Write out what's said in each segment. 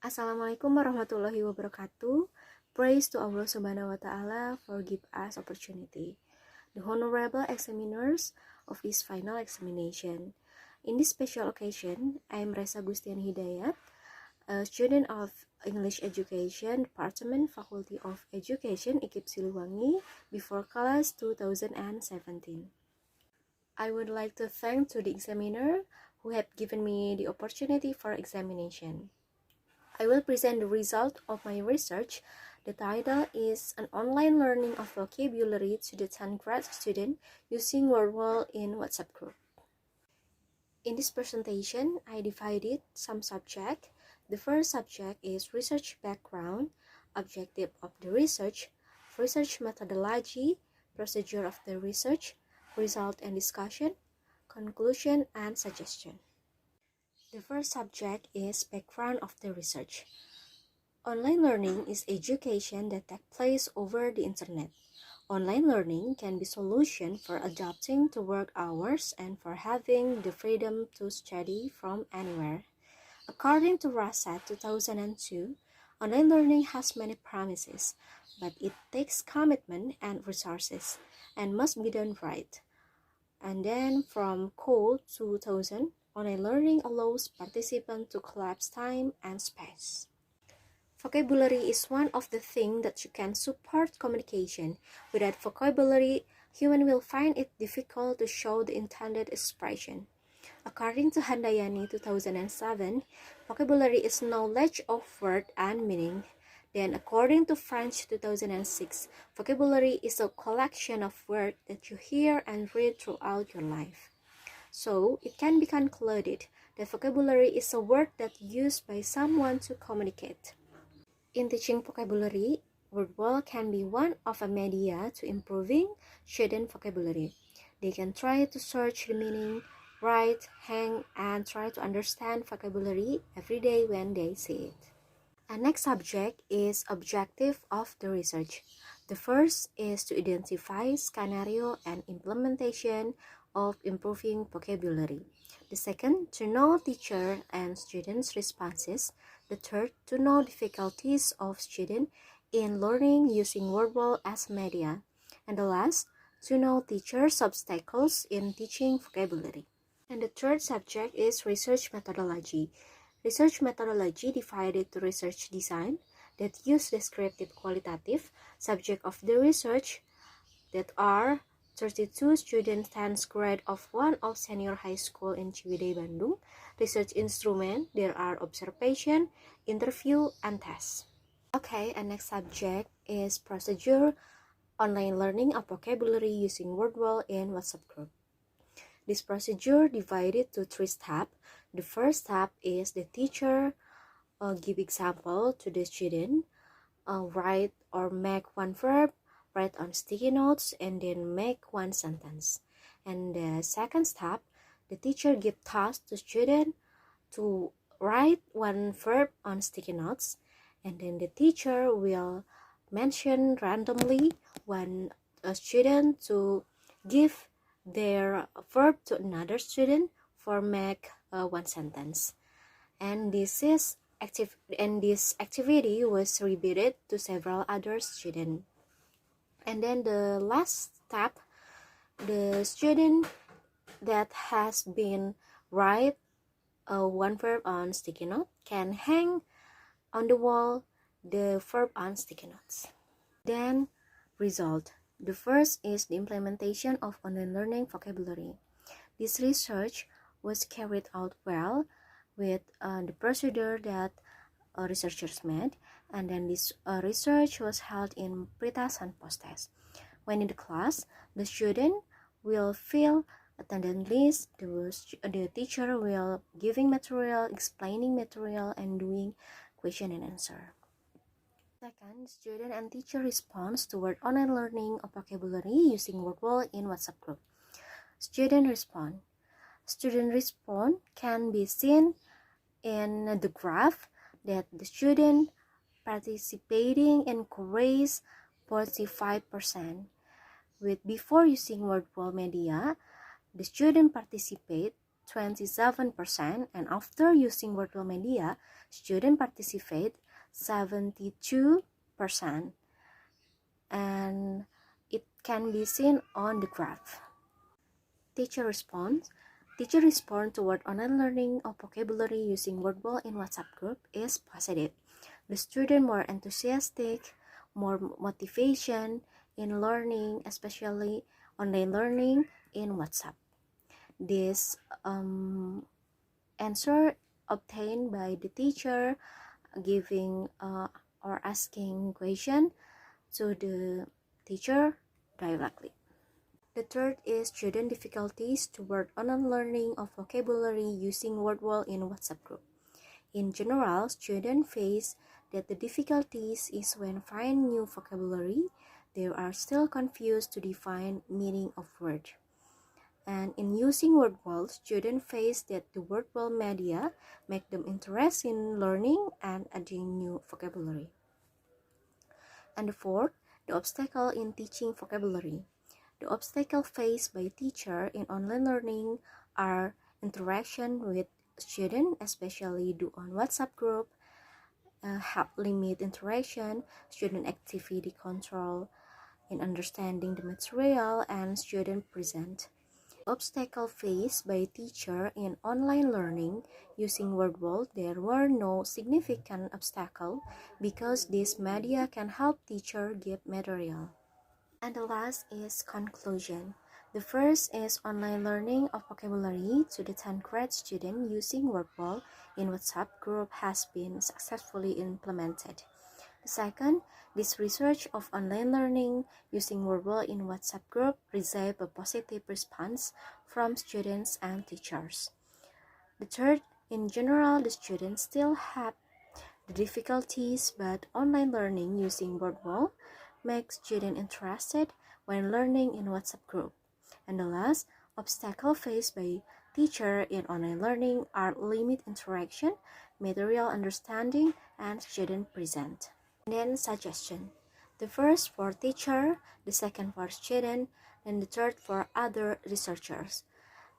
Assalamualaikum warahmatullahi wabarakatuh. Praise to Allah Subhanahu wa Ta'ala for give us opportunity. The honorable examiners of this final examination. In this special occasion, I am Resa Gustian Hidayat, a student of English Education Department, Faculty of Education, IKIP Siliwangi, before class 2017. I would like to thank to the examiner who have given me the opportunity for examination. I will present the result of my research. The title is An Online Learning of Vocabulary to the 10th grade student using WordWall in WhatsApp group. In this presentation, I divided some subjects. The first subject is research background, objective of the research methodology, procedure of the research, result and discussion, conclusion and suggestion. The first subject is background of the research. Online learning is education that takes place over the internet. Online learning can be a solution for adapting to work hours and for having the freedom to study from anywhere. According to RASAT 2002, online learning has many promises, but it takes commitment and resources and must be done right. And then from COLE 2000, online learning allows participants to collapse time and space. Vocabulary is one of the things that you can support communication. Without vocabulary, humans will find it difficult to show the intended expression. According to Handayani 2007, vocabulary is knowledge of word and meaning. Then according to French 2006, vocabulary is a collection of words that you hear and read throughout your life. So, it can be concluded that vocabulary is a word that used by someone to communicate. In teaching vocabulary, WordWall can be one of a media to improving student vocabulary. They can try to search the meaning, write, hang, and try to understand vocabulary every day when they see it. Our next subject is objective of the research. The first is to identify scenario and implementation of improving vocabulary. The second, to know teacher and students' responses. The third, to know difficulties of students in learning using WordWall as media. And the last, to know teachers' obstacles in teaching vocabulary. And the third subject is research methodology. Research methodology divided to research design that use descriptive qualitative subject of the research that are 32 students 10th grade of one of senior high school in Ciwidey, Bandung. Research instrument, there are observation, interview, and tests. Okay, and next subject is procedure, online learning of vocabulary using WordWall in WhatsApp group. This procedure divided to 3 steps. The first step is the teacher give example to the student, write or make one verb, write on sticky notes, and then make one sentence. And the second step, the teacher give task to student to write one verb on sticky notes, and then the teacher will mention randomly one student to give their verb to another student for make one sentence. And this activity was repeated to several other students. And then the last step, the student that has been write one verb on sticky note can hang on the wall the verb on sticky notes. Then result. The first is the implementation of online learning vocabulary. This research was carried out well with the procedure that researchers made, and then this research was held in pre-test and post-test. When in the class, the student will fill attendance list, the teacher will giving material, explaining material, and doing question and answer. Second, student and teacher response toward online learning of vocabulary using WordWall in WhatsApp group. Student response. Student response can be seen in the graph that the student participating increased 45%. With before using WordWall media, the student participate 27%, and after using virtual media, students participate 72%, and it can be seen on the graph. Teacher response. Teacher response toward online learning of vocabulary using Wordwall in WhatsApp group is positive. The student more enthusiastic, more motivation in learning, especially online learning in WhatsApp. This answer obtained by the teacher giving or asking question to the teacher directly. The third is student difficulties toward online learning of vocabulary using Wordwall in WhatsApp group. In general, students face that the difficulties is when find new vocabulary, they are still confused to define meaning of word. And in using Wordwall, students face that the Wordwall media make them interested in learning and adding new vocabulary. And the fourth, the obstacle in teaching vocabulary. The obstacle faced by teacher in online learning are interaction with students, especially do on WhatsApp group, help limit interaction, student activity control in understanding the material, and student present. Obstacle faced by teacher in online learning using Wordwall, there were no significant obstacle because this media can help teacher give material. And the last is conclusion. The first is online learning of vocabulary to the 10th grade student using Wordwall in WhatsApp group has been successfully implemented. The second, this research of online learning using Wordwall in WhatsApp group received a positive response from students and teachers. The third, in general, the students still have the difficulties, but online learning using Wordwall makes students interested when learning in WhatsApp group. And the last, obstacle faced by teacher in online learning are limit interaction, material understanding, and student present. And then suggestion. The first for teacher, the second for student, and the third for other researchers.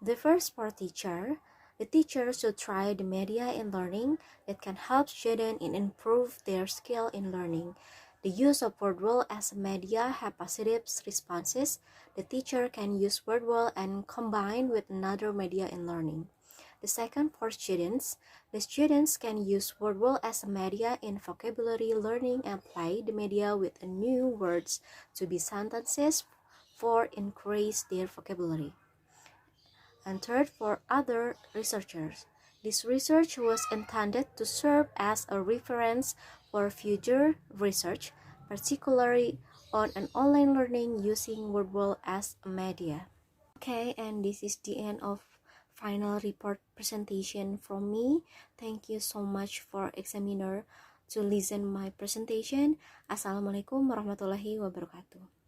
The first for teacher, the teacher should try the media in learning that can help students in improve their skill in learning. The use of Wordwall as a media have positive responses. The teacher can use Wordwall and combine with another media in learning. The second for students, the students can use Wordwall as a media in vocabulary learning and apply the media with new words to be sentences for increase their vocabulary. And third, for other researchers. This research was intended to serve as a reference for future research, particularly on an online learning using Wordwall as a media. Okay, and this is the end of final report presentation from me. Thank you so much for examiner to listen my presentation. Assalamualaikum warahmatullahi wabarakatuh.